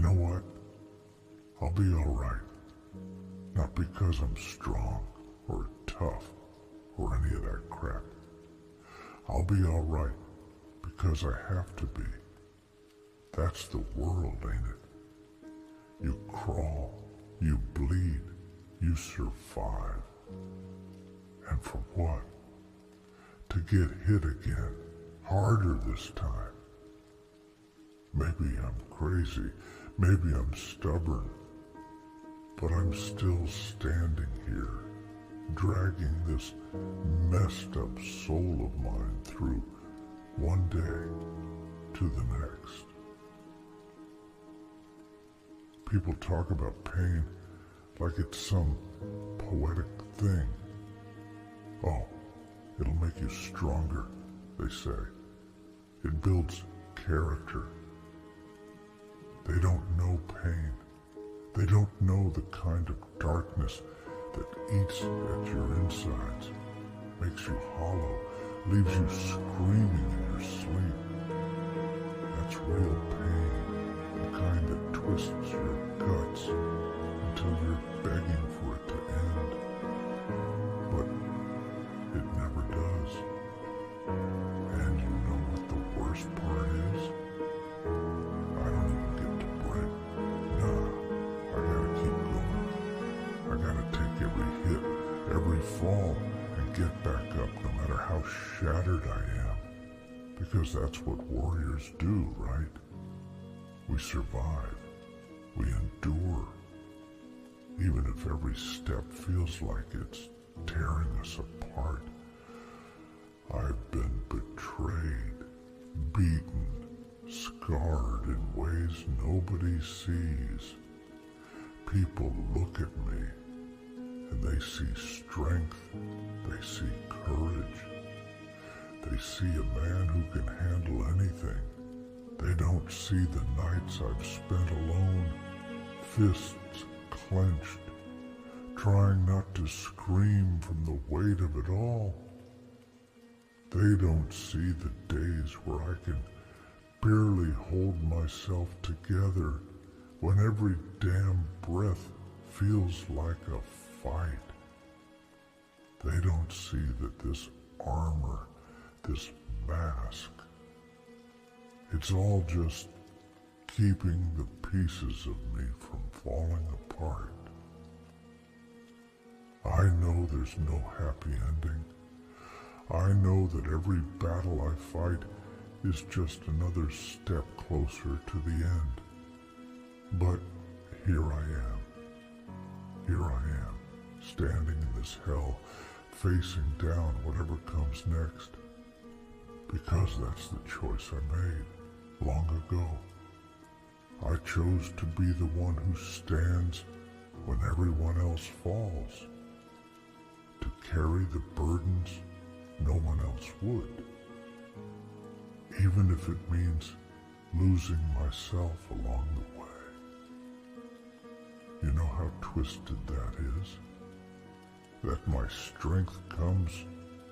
know what? I'll be alright. Not because I'm strong or tough or any of that crap. I'll be alright because I have to be. That's the world, ain't it? You crawl, you bleed, you survive. And for what? To get hit again, harder this time. Maybe I'm crazy, maybe I'm stubborn, but I'm still standing here, dragging this messed up soul of mine through one day to the next. People talk about pain like it's some poetic thing. Oh, it'll make you stronger, they say. It builds character. They don't know pain. They don't know the kind of darkness that eats at your insides, makes you hollow, leaves you screaming in your sleep. That's real pain, the kind that twists your guts until you're begging for it to end. But it never does. And you know what the worst part is? I don't even get to break. Nah, I gotta keep going. I gotta take every hit, every fall, and get back up no matter how shattered I am. Because that's what warriors do, right? We survive. We endure. Even if every step feels like it's tearing us apart. I've been betrayed, beaten, scarred in ways nobody sees. People look at me and they see strength, they see courage. They see a man who can handle anything. They don't see the nights I've spent alone, fists clenched, trying not to scream from the weight of it all. They don't see the days where I can barely hold myself together when every damn breath feels like a fight. They don't see that this armor, this mask, it's all just keeping the pieces of me from falling apart. I know there's no happy ending. I know that every battle I fight is just another step closer to the end. But here I am, standing in this hell, facing down whatever comes next. Because that's the choice I made long ago. I chose to be the one who stands when everyone else falls, to carry the burdens no one else would, even if it means losing myself along the way. You know how twisted that is? That my strength comes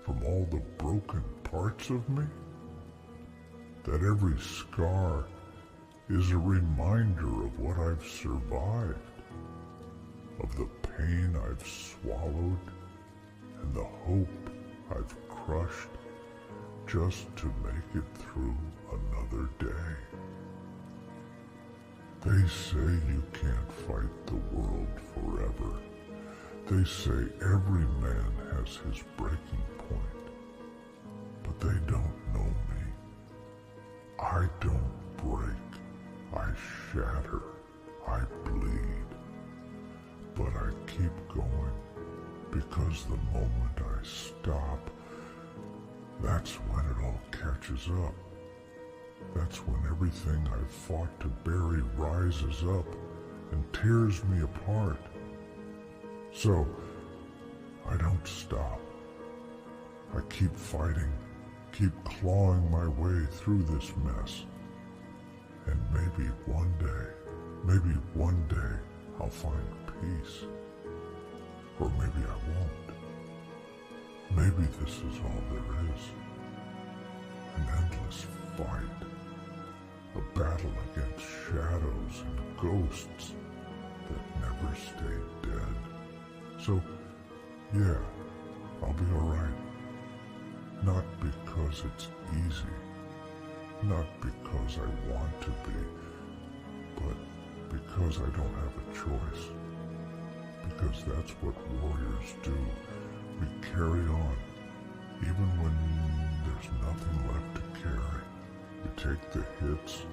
from all the broken parts of me? That every scar is a reminder of what I've survived, of the pain I've swallowed, and the hope I've crushed just to make it through another day. They say you can't fight the world forever. They say every man has his breaking point. But they don't know me. I don't break. I shatter. I bleed. But I keep going because the moment I stop, that's when it all catches up. That's when everything I've fought to bury rises up and tears me apart. So, I don't stop. I keep fighting, keep clawing my way through this mess. And maybe one day, I'll find peace. Or maybe I won't. Maybe this is all there is. An endless fight. A battle against shadows shadows and ghosts that never stay dead. So, yeah, I'll be alright. Not because it's easy, not because I want to be, but because I don't have a choice. Because that's what warriors do. We carry on, even when there's nothing left to carry. We take the hits,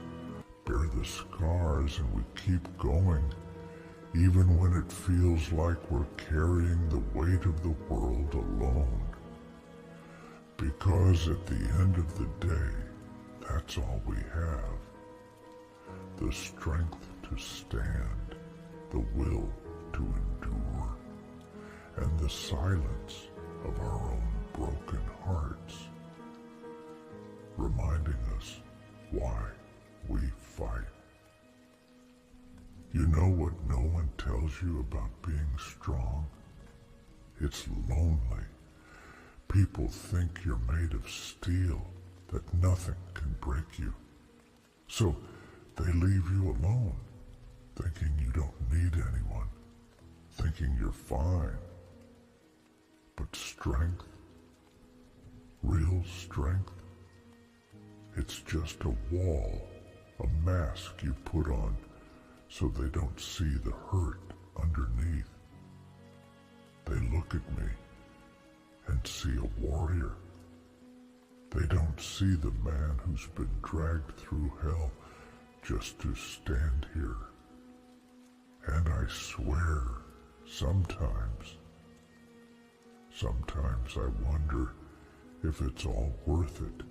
bear the scars, and we keep going, even when it feels like we're carrying the weight of the world alone. Because at the end of the day, that's all we have. The strength to stand, the will to endure, and the silence of our own broken hearts, reminding us why we fight. You know what no one tells you about being strong? It's lonely. People think you're made of steel, that nothing can break you. So they leave you alone, thinking you don't need anyone, thinking you're fine. But strength, real strength, it's just a wall, a mask you put on so they don't see the hurt underneath. They look at me and see a warrior. They don't see the man who's been dragged through hell just to stand here. And I swear, sometimes I wonder if it's all worth it.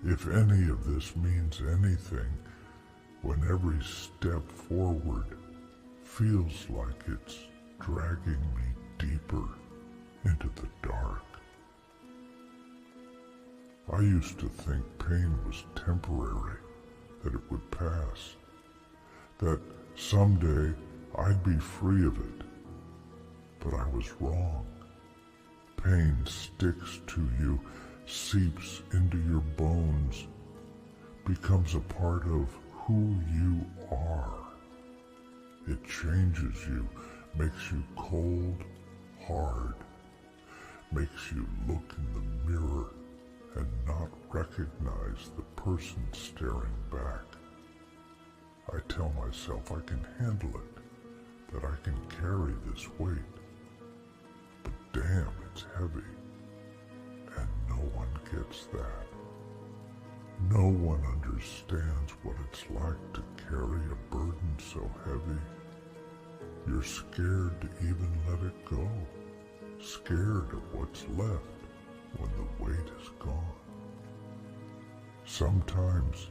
If any of this means anything, when every step forward feels like it's dragging me deeper into the dark. I used to think pain was temporary, that it would pass, that someday I'd be free of it. But I was wrong. Pain sticks to you, seeps into your bones, becomes a part of who you are. It changes you, makes you cold, hard, makes you look in the mirror and not recognize the person staring back. I tell myself I can handle it, that I can carry this weight. But damn, it's heavy. And no one gets that. No one understands what it's like to carry a burden so heavy. You're scared to even let it go. Scared of what's left when the weight is gone. Sometimes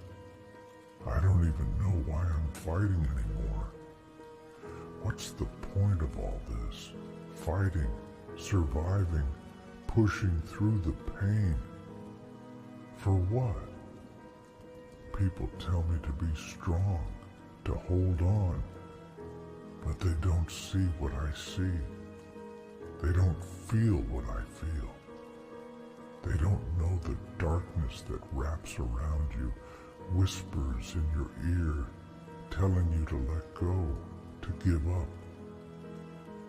I don't even know why I'm fighting anymore. What's the point of all this? Fighting, surviving, pushing through the pain. For what? People tell me to be strong, to hold on, but they don't see what I see. They don't feel what I feel. They don't know the darkness that wraps around you, whispers in your ear, telling you to let go, to give up.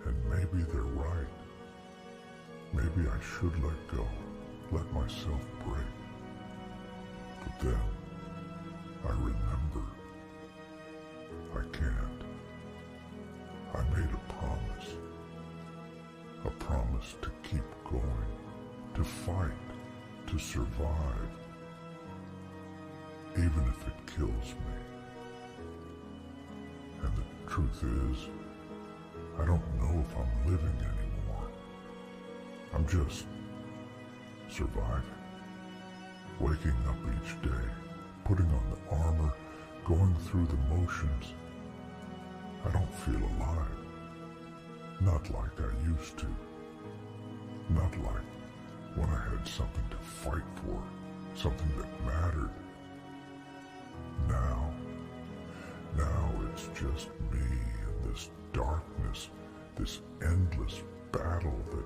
And maybe they're right. Maybe I should let go, let myself break. But then I remember I can't. I made a promise to keep going, to fight, to survive, even if it kills me. And the truth is, I don't know if I'm living anymore. I'm just surviving, waking up each day, putting on the armor, going through the motions. I don't feel alive. Not like I used to. Not like when I had something to fight for, something that mattered. Now it's just me and this darkness, this endless battle that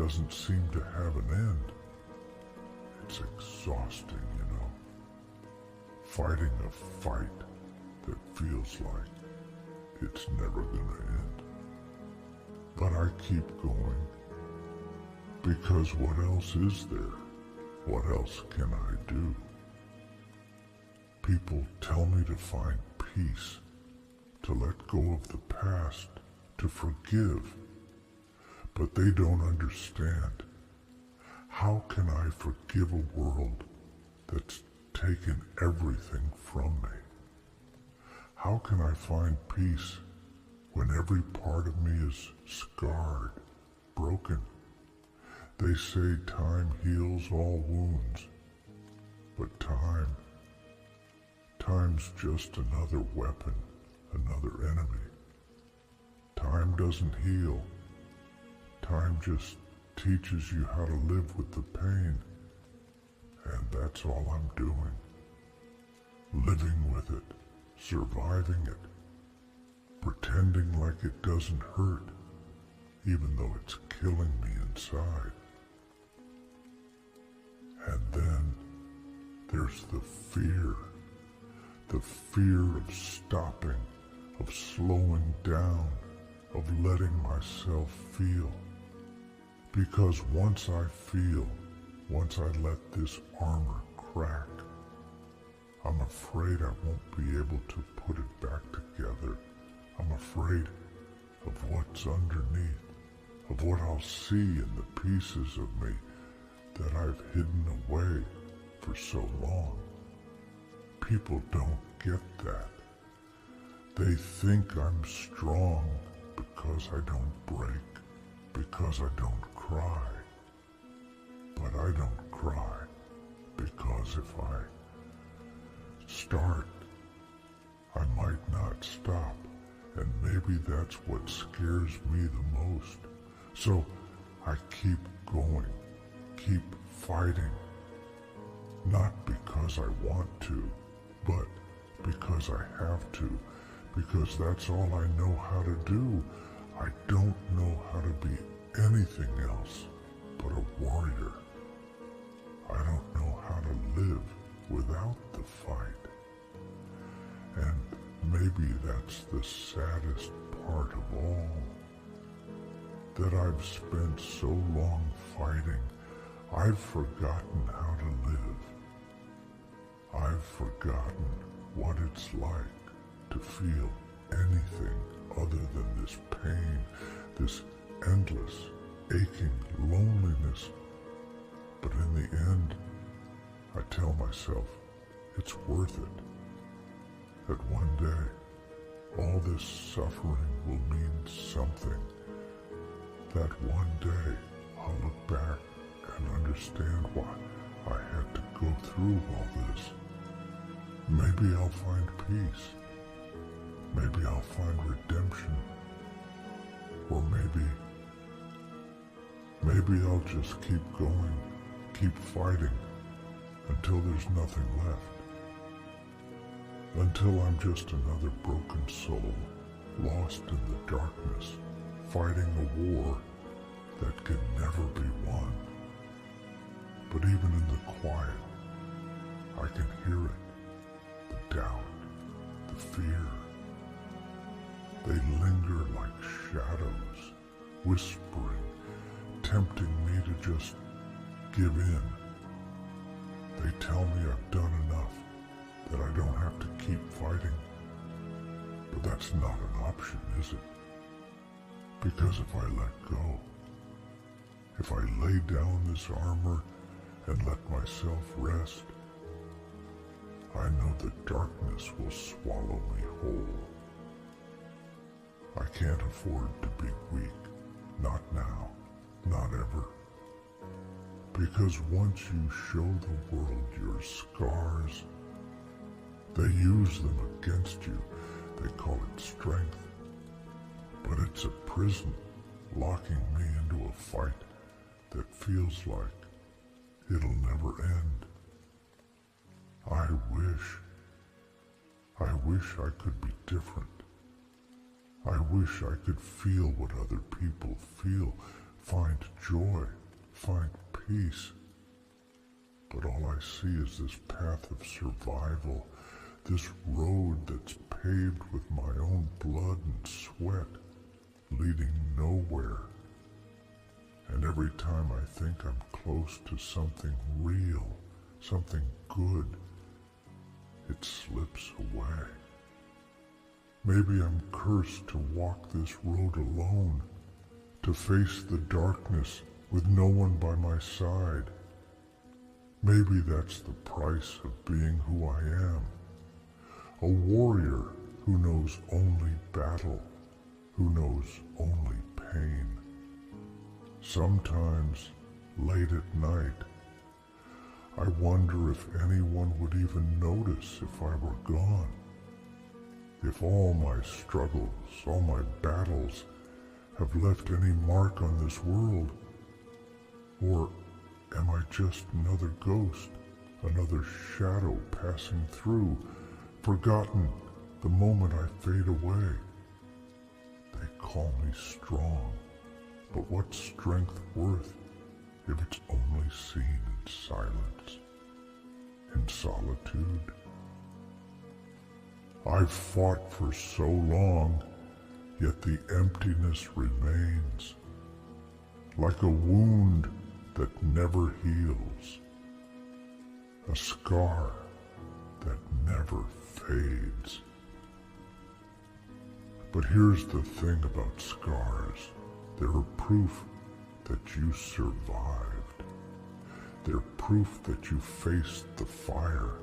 doesn't seem to have an end. It's exhausting, you know. Fighting a fight that feels like it's never gonna end. But I keep going, because what else is there? What else can I do? People tell me to find peace, to let go of the past, to forgive, but they don't understand. How can I forgive a world that's taken everything from me? How can I find peace when every part of me is scarred, broken? They say time heals all wounds, but time's just another weapon, another enemy. Time doesn't heal. Time just teaches you how to live with the pain, and that's all I'm doing. Living with it, surviving it, pretending like it doesn't hurt, even though it's killing me inside. And then there's the fear of stopping, of slowing down, of letting myself feel. Because once I feel, once I let this armor crack, I'm afraid I won't be able to put it back together. I'm afraid of what's underneath, of what I'll see in the pieces of me that I've hidden away for so long. People don't get that. They think I'm strong because I don't break, because I don't cry. But I don't cry because if I start, I might not stop, and maybe that's what scares me the most. So I keep going, keep fighting, not because I want to, but because I have to, because that's all I know how to do. I don't know how to be anything else but a warrior. I don't know how to live without the fight. And maybe that's the saddest part of all, that I've spent so long fighting, I've forgotten how to live. I've forgotten what it's like to feel anything other than this pain, this endless, aching loneliness. But in the end, I tell myself it's worth it. That one day, all this suffering will mean something. That one day, I'll look back and understand why I had to go through all this. Maybe I'll find peace. Maybe I'll find redemption. Or maybe I'll just keep going, keep fighting, until there's nothing left. Until I'm just another broken soul, lost in the darkness, fighting a war that can never be won. But even in the quiet, I can hear it, the doubt, the fear. They linger like shadows, whispering, tempting me to just give in. They tell me I've done enough, that I don't have to keep fighting. But that's not an option, is it? Because if I let go, if I lay down this armor and let myself rest, I know the darkness will swallow me whole. I can't afford to be weak, not now, not ever. Because once you show the world your scars, they use them against you. They call it strength. But it's a prison, locking me into a fight that feels like it'll never end. I wish I could be different. I wish I could feel what other people feel, find joy, find peace. But all I see is this path of survival, This road that's paved with my own blood and sweat, leading nowhere. And every time I think I'm close to something real, something good, it slips away. Maybe I'm cursed to walk this road alone, to face the darkness with no one by my side. Maybe that's the price of being who I am. A warrior who knows only battle, who knows only pain. Sometimes, late at night, I wonder if anyone would even notice if I were gone. If all my struggles, all my battles have left any mark on this world. Or am I just another ghost, another shadow passing through, forgotten the moment I fade away? They call me strong, but what's strength worth if it's only seen in silence, in solitude? I've fought for so long, yet the emptiness remains, like a wound that never heals, a scar that never fades. But here's the thing about scars. They're proof that you survived. They're proof that you faced the fire,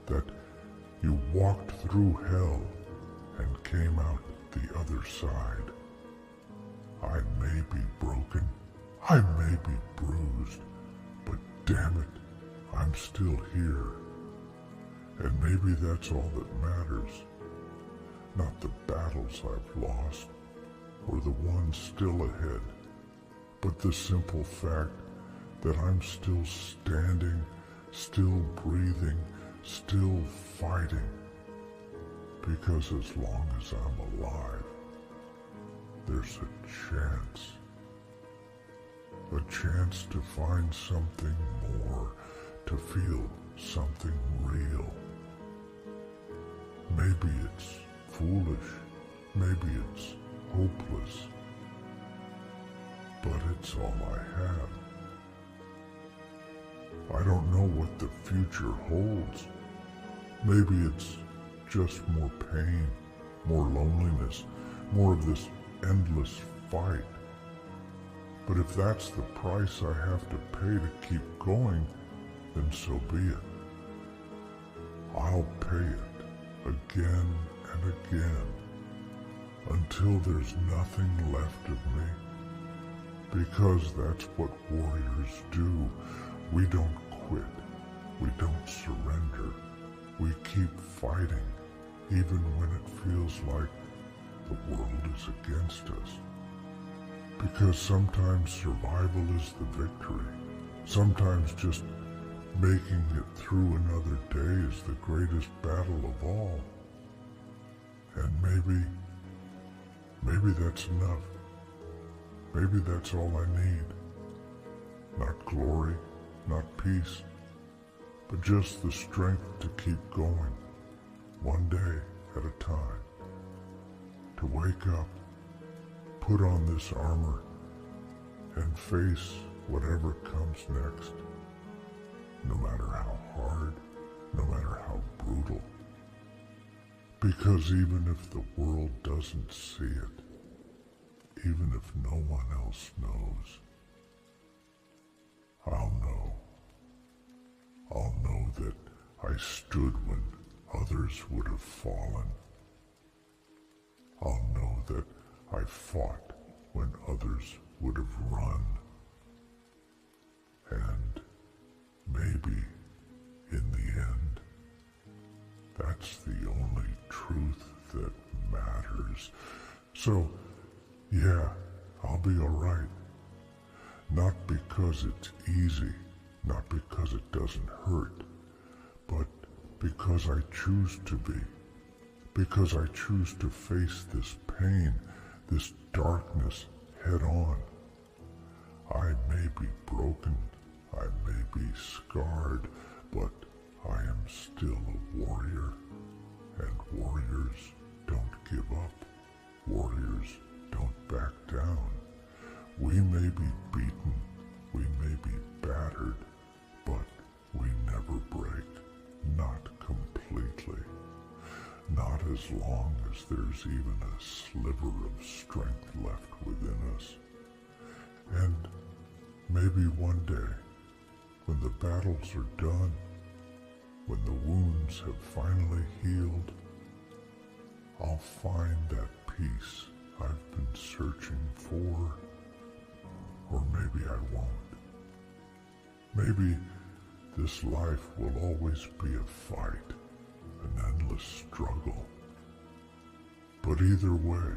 that you walked through hell and came out the other side. I may be broken, I may be bruised, but damn it, I'm still here. And maybe that's all that matters. Not the battles I've lost, or the ones still ahead, but the simple fact that I'm still standing, still breathing, still fighting. Because as long as I'm alive, there's a chance to find something more, to feel something real. Maybe it's foolish, maybe it's hopeless, but it's all I have. I don't know what the future holds. Maybe it's just more pain, more loneliness, more of this endless fight. But if that's the price I have to pay to keep going, then so be it. I'll pay it again and again until there's nothing left of me. Because that's what warriors do. We don't quit. We don't surrender. We keep fighting, even when it feels like the world is against us. Because sometimes survival is the victory. Sometimes just making it through another day is the greatest battle of all. And maybe that's enough. Maybe that's all I need. Not glory, not peace, but just the strength to keep going, one day at a time. To wake up, put on this armor, and face whatever comes next, no matter how hard, no matter how brutal. Because even if the world doesn't see it, even if no one else knows, I'll know. I'll know that I stood when others would have fallen. I'll know that I fought when others would have run. And maybe, in the end, that's the only truth that matters. So, yeah, I'll be all right. Not because it's easy, not because it doesn't hurt, but because I choose to be. Because I choose to face this pain, this darkness head on. I may be broken, I may be scarred, but I am still a warrior. And warriors don't give up. Warriors don't back down. We may be beaten, we may be battered, but we never break. Not completely. Not as long as there's even a sliver of strength left within us. And maybe one day, when the battles are done, when the wounds have finally healed, I'll find that peace I've been searching for. Or maybe I won't. Maybe this life will always be a fight, an endless struggle. But either way,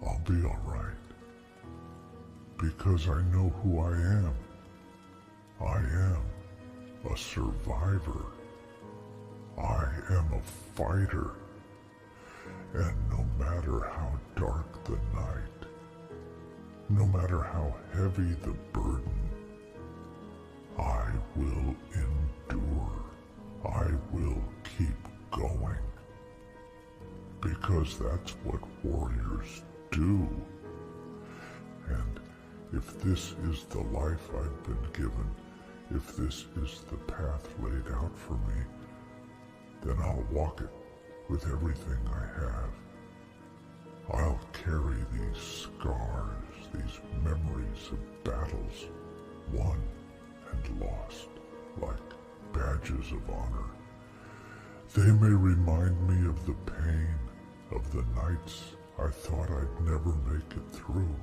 I'll be all right. Because I know who I am. I am a survivor. I am a fighter. And no matter how dark the night, no matter how heavy the burden, I will endure. I will keep going. Because that's what warriors do. And if this is the life I've been given, if this is the path laid out for me, then I'll walk it with everything I have. I'll carry these scars, these memories of battles won and lost, like badges of honor. They may remind me of the pain of the nights I thought I'd never make it through,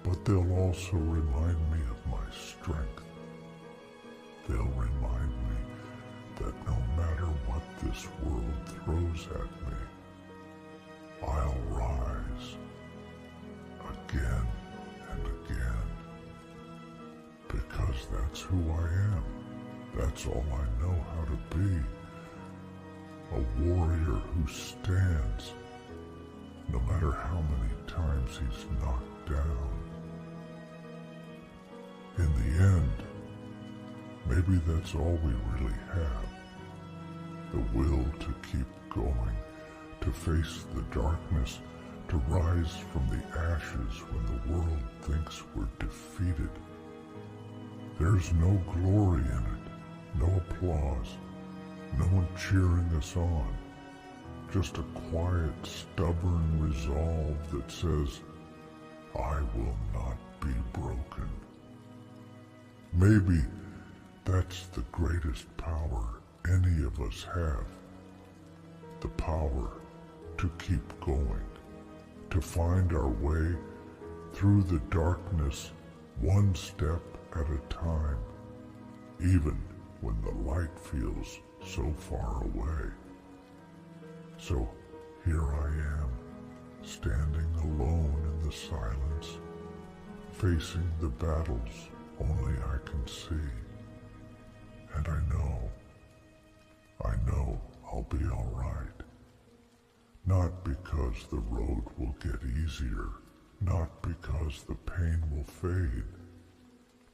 but they'll also remind me of my strength. They'll remind me that no matter what this world throws at me, I'll rise again and again, because that's who I am. That's all I know how to be. A warrior who stands, no matter how many times he's knocked down. In the end, maybe that's all we really have. The will to keep going, to face the darkness, to rise from the ashes when the world thinks we're defeated. There's no glory in it, no applause, no one cheering us on, just a quiet, stubborn resolve that says, I will not be broken. Maybe that's the greatest power any of us have. The power to keep going, to find our way through the darkness one step at a time, even when the light feels so far away. So here I am, standing alone in the silence, facing the battles only I can see. And I know I'll be all right. Not because the road will get easier, not because the pain will fade,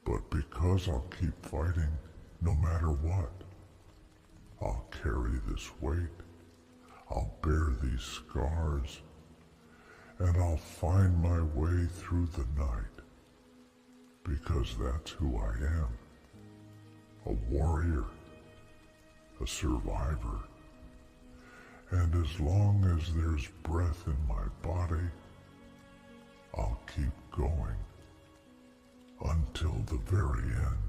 but because I'll keep fighting no matter what. I'll carry this weight, I'll bear these scars, and I'll find my way through the night, because that's who I am. A warrior, a survivor. And as long as there's breath in my body, I'll keep going until the very end.